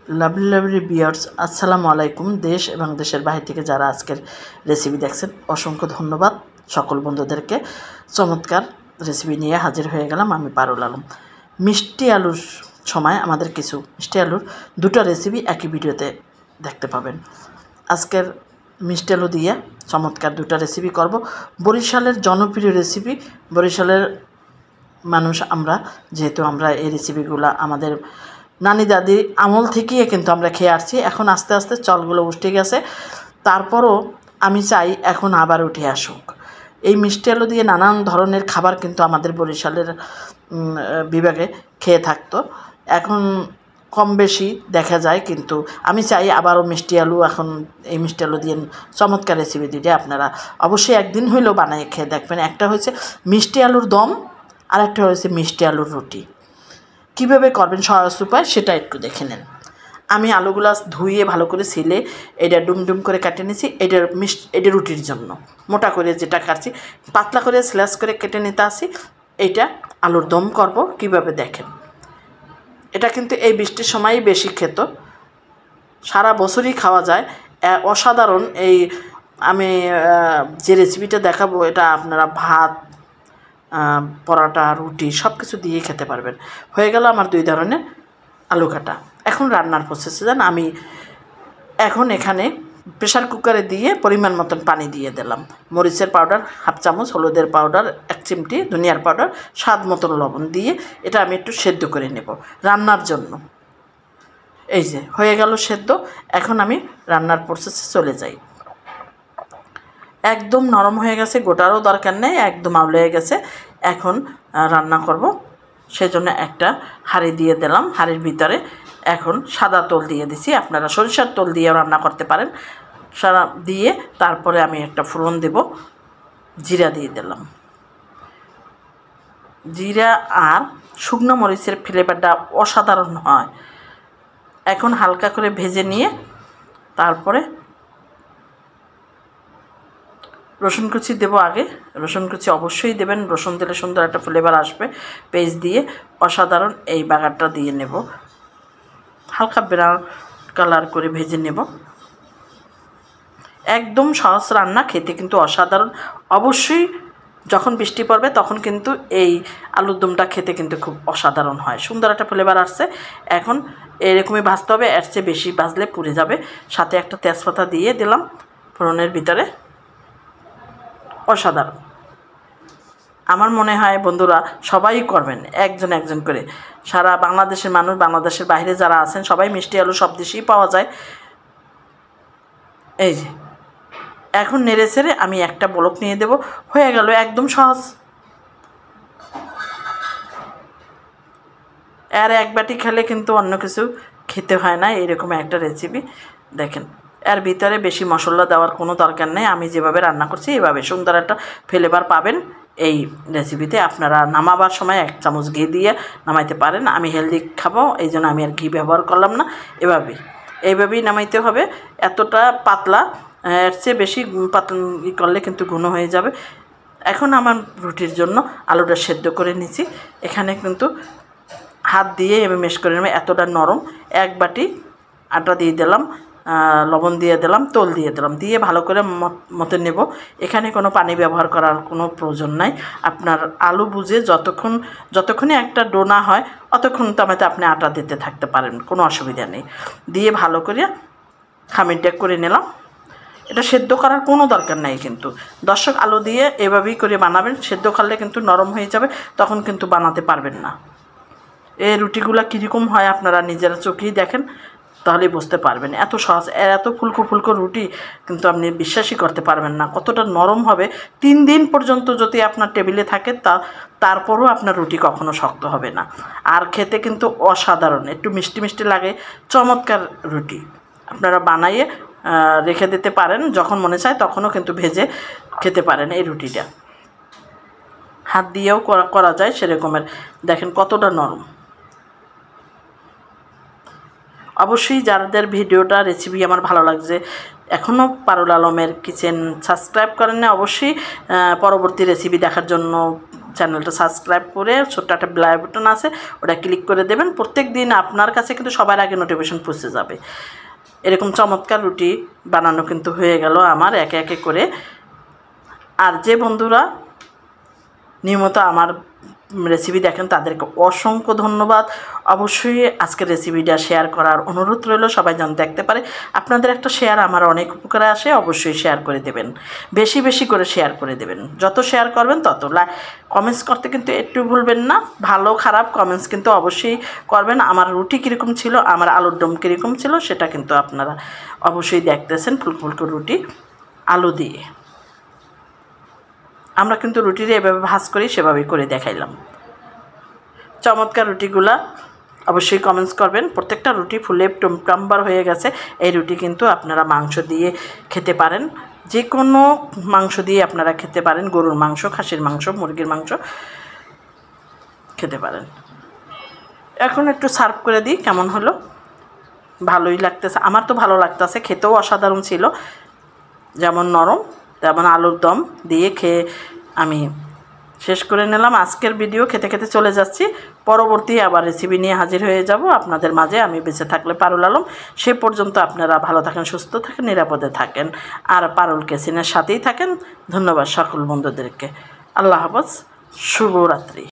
Lovely lovely viewers, আসসালামু আলাইকুম। দেশ এবং দেশের বাইরে থেকে যারা আজকের রেসিপি দেখছেন অসংখ্য ধন্যবাদ সকল বন্ধুদেরকে। চমৎকার রেসিপি নিয়ে হাজির হয়ে গেলাম আমি পারুল আলম। মিষ্টি আলুর সময় আমাদের কিছু মিষ্টি আলুর দুটো রেসিপি একই ভিডিওতে দেখতে পাবেন। আজকের মিষ্টি আলু দিয়ে চমৎকার দুটো রেসিপি করব। বরিশালের জনপ্রিয় রেসিপি। বরিশালের মানুষ আমরা, যেহেতু আমরা এই রেসিপিগুলো আমাদের নানি দাদি আমল থেকেই কিন্তু আমরা খেয়ে আসছি। এখন আস্তে আস্তে চলগুলো উঠে গেছে, তারপরও আমি চাই এখন আবার উঠে আসুক। এই মিষ্টি আলু দিয়ে নানান ধরনের খাবার কিন্তু আমাদের বরিশালের বিভাগে খেয়ে থাকতো, এখন কম বেশি দেখা যায়, কিন্তু আমি চাই আবারও মিষ্টি আলু, এখন এই মিষ্টি আলু দিয়ে চমৎকার রেসিপি দিলে আপনারা অবশ্যই একদিন হইলেও বানিয়ে খেয়ে দেখবেন। একটা হচ্ছে মিষ্টি আলুর দম, আর একটা হচ্ছে মিষ্টি আলুর রুটি। কীভাবে করবেন সহজ উপায় সেটা একটু দেখে নেন। আমি আলুগুলা ধুয়ে ভালো করে ছিলে এটা ডুমডুম করে কেটে নিয়েছি। এটা রুটির জন্য মোটা করে যেটা কাটছি, পাতলা করে স্ল্যাশ করে কেটে নিতে আসি। এইটা আলুর দম করব। কিভাবে দেখেন, এটা কিন্তু এই বৃষ্টির সময়ই বেশি খেত, সারা বছরই খাওয়া যায়, অসাধারণ। এই আমি যে রেসিপিটা দেখাবো এটা আপনারা ভাত, পরোটা, রুটি সব কিছু দিয়ে খেতে পারবেন। হয়ে গেল আমার দুই ধরনের আলু কাটা। এখন রান্নার প্রসেসে যান। আমি এখন এখানে প্রেশার কুকারে দিয়ে পরিমাণ মতন পানি দিয়ে দিলাম। মরিচের পাউডার হাফ চামচ, হলুদের পাউডার 1 চিমটি, ধনিয়ার পাউডার স্বাদ মতন লবণ দিয়ে এটা আমি একটু সেদ্ধ করে নেব রান্নার জন্য। এই যে হয়ে গেল সেদ্ধ। এখন আমি রান্নার প্রসেসে চলে যাই। একদম নরম হয়ে গেছে, গোটারও দরকার নেই, একদম আউলে হয়ে গেছে। এখন রান্না করব, সেজন্য একটা হাঁড়ি দিয়ে দিলাম। হাঁড়ির ভিতরে এখন সাদা তেল দিয়ে দিছি, আপনারা সরিষার তেল দিয়েও রান্না করতে পারেন। সারা দিয়ে তারপরে আমি একটা ফোড়ন দেব, জিরা দিয়ে দিলাম। জিরা আর শুকনো মরিচের ফ্লেভারটা অসাধারণ হয়। এখন হালকা করে ভেজে নিয়ে তারপরে রসুন কুচি দেবো। আগে রসুন কুচি অবশ্যই দেবেন, রসুন দিলে সুন্দর একটা ফ্লেভার আসবে। পেস্ট দিয়ে অসাধারণ এই বাগারটা দিয়ে নেব, হালকা ব্রাউন কালার করে ভেজে নেব। একদম সহজ রান্না, খেতে কিন্তু অসাধারণ। অবশ্যই যখন বৃষ্টি পড়বে তখন কিন্তু এই আলুর দমটা খেতে কিন্তু খুব অসাধারণ হয়, সুন্দর একটা ফ্লেভার আসছে। এখন এরকমই ভাজতে হবে, এর চেয়ে বেশি ভাজলে পুড়ে যাবে। সাথে একটা তেজপাতা দিয়ে দিলাম ফোড়নের ভিতরে। অসাধারণ। আমার মনে হয় বন্ধুরা সবাই করবেন, একজন একজন করে। সারা বাংলাদেশের মানুষ, বাংলাদেশের বাইরে যারা আছেন সবাই মিষ্টি আলু সব দেশেই পাওয়া যায়। এই যে এখন নেড়ে ছেড়ে আমি একটা বলক নিয়ে দেব। হয়ে গেল, একদম সহজ। আর এক বাটি খেলে কিন্তু অন্য কিছু খেতে হয় না, এরকম একটা রেসিপি। দেখেন এর ভিতরে বেশি মশলা দেওয়ার কোনো দরকার নেই। আমি যেভাবে রান্না করছি এভাবে সুন্দর একটা ফ্লেভার পাবেন এই রেসিপিতে। আপনারা নামাবার সময় 1 চামচ ঘি দিয়ে নামাইতে পারেন। আমি হেলদি খাবো, এই জন্য আমি আর ঘি ব্যবহার করলাম না। এইভাবেই নামাইতে হবে। এতটা পাতলা, এর চেয়ে বেশি পাতলা করলে কিন্তু ঘন হয়ে যাবে। এখন আমার রুটির জন্য আলুটা সেদ্ধ করে নিচ্ছি। এখানে কিন্তু হাত দিয়ে আমি মেশ করে নেব, এতটা নরম। 1 বাটি আটা দিয়ে দিলাম, লবণ দিয়ে দিলাম, তেল দিয়ে দিলাম, দিয়ে ভালো করে মতে নেব। এখানে কোনো পানি ব্যবহার করার কোনো প্রয়োজন নাই। আপনার আলু বুঝে যতক্ষণে একটা ডোনা হয় অতক্ষণ তাতে আপনি আটা দিতে থাকতে পারেন, কোনো অসুবিধা নেই। দিয়ে ভালো করে খামিরটা করে নিলাম। এটা সেদ্ধ করার কোনো দরকার নাই কিন্তু দর্শক, আলু দিয়ে এভাবেই করে বানাবেন। সেদ্ধ করলে কিন্তু নরম হয়ে যাবে, তখন কিন্তু বানাতে পারবেন না। এই রুটিগুলো কীরকম হয় আপনারা নিজেরা চোখেই দেখেন, তাহলেই বুঝতে পারবেন। এত সহজ, এত ফুলকো ফুলকো রুটি কিন্তু আপনি বিশ্বাসই করতে পারবেন না কতটা নরম হবে। 3 দিন পর্যন্ত যদি আপনার টেবিলে থাকে তারপরও আপনার রুটি কখনো শক্ত হবে না। আর খেতে কিন্তু অসাধারণ, একটু মিষ্টি মিষ্টি লাগে। চমৎকার রুটি আপনারা বানাইয়ে রেখে দিতে পারেন, যখন মনে চায় তখনও কিন্তু ভেজে খেতে পারেন। এই রুটিটা হাত দিয়েও করা যায় সেরকমের। দেখেন কতটা নরম। অবশ্যই যাদের ভিডিওটা রেসিপি আমার ভালো লাগছে, এখনও পারুল আলমের কিচেন সাবস্ক্রাইব করেন না, অবশ্যই পরবর্তী রেসিপি দেখার জন্য চ্যানেলটা সাবস্ক্রাইব করে ছোট্ট একটা বেল বাটন আছে, ওটা ক্লিক করে দেবেন। প্রত্যেক দিন আপনার কাছে কিন্তু সবার আগে নোটিফিকেশন পৌঁছে যাবে। এরকম চমৎকার রুটি বানানো কিন্তু হয়ে গেল আমার একে একে করে। আর যে বন্ধুরা নিয়মিত আমার রেসিপি দেখেন তাদেরকে অসংখ্য ধন্যবাদ। অবশ্যই আজকের রেসিপিটা শেয়ার করার অনুরোধ রইল, সবাই যেন দেখতে পারে। আপনাদের একটা শেয়ার আমার অনেক উপকারে আসে, অবশ্যই শেয়ার করে দেবেন, বেশি বেশি করে শেয়ার করে দেবেন। যত শেয়ার করবেন তত কমেন্টস করতে কিন্তু একটু ভুলবেন না, ভালো খারাপ কমেন্টস কিন্তু অবশ্যই করবেন। আমার রুটি কীরকম ছিল, আমার আলুর দম কীরকম ছিল সেটা কিন্তু আপনারা অবশ্যই দেখতেছেন। ফুলকো ফুলকো রুটি আলু দিয়ে আমরা কিন্তু রুটির এভাবে ভাজ করি, সেভাবেই করে দেখাইলাম। চমৎকার রুটিগুলা অবশ্যই কমেন্টস করবেন। প্রত্যেকটা রুটি ফুলে টুমটাম্বার হয়ে গেছে। এই রুটি কিন্তু আপনারা মাংস দিয়ে খেতে পারেন, যে কোনো মাংস দিয়ে আপনারা খেতে পারেন, গরুর মাংস, খাসির মাংস, মুরগির মাংস খেতে পারেন। এখন একটু সার্ভ করে দিই, কেমন হলো? ভালোই লাগতেছে, আমার তো ভালো লাগতেছে, খেতেও অসাধারণ ছিল। যেমন নরম তেমন আলুর দম দিয়ে খেয়ে আমি শেষ করে নিলাম আজকের ভিডিও। খেতে খেতে চলে যাচ্ছি, পরবর্তী আবার রেসিপি নিয়ে হাজির হয়ে যাব আপনাদের মাঝে, আমি বেঁচে থাকলে পারুল আলম। সে পর্যন্ত আপনারা ভালো থাকেন, সুস্থ থাকেন, নিরাপদে থাকেন, আর পারুল কিচেনের সাথেই থাকেন। ধন্যবাদ সকল বন্ধুদেরকে। আল্লাহ হাফেজ, শুভরাত্রি।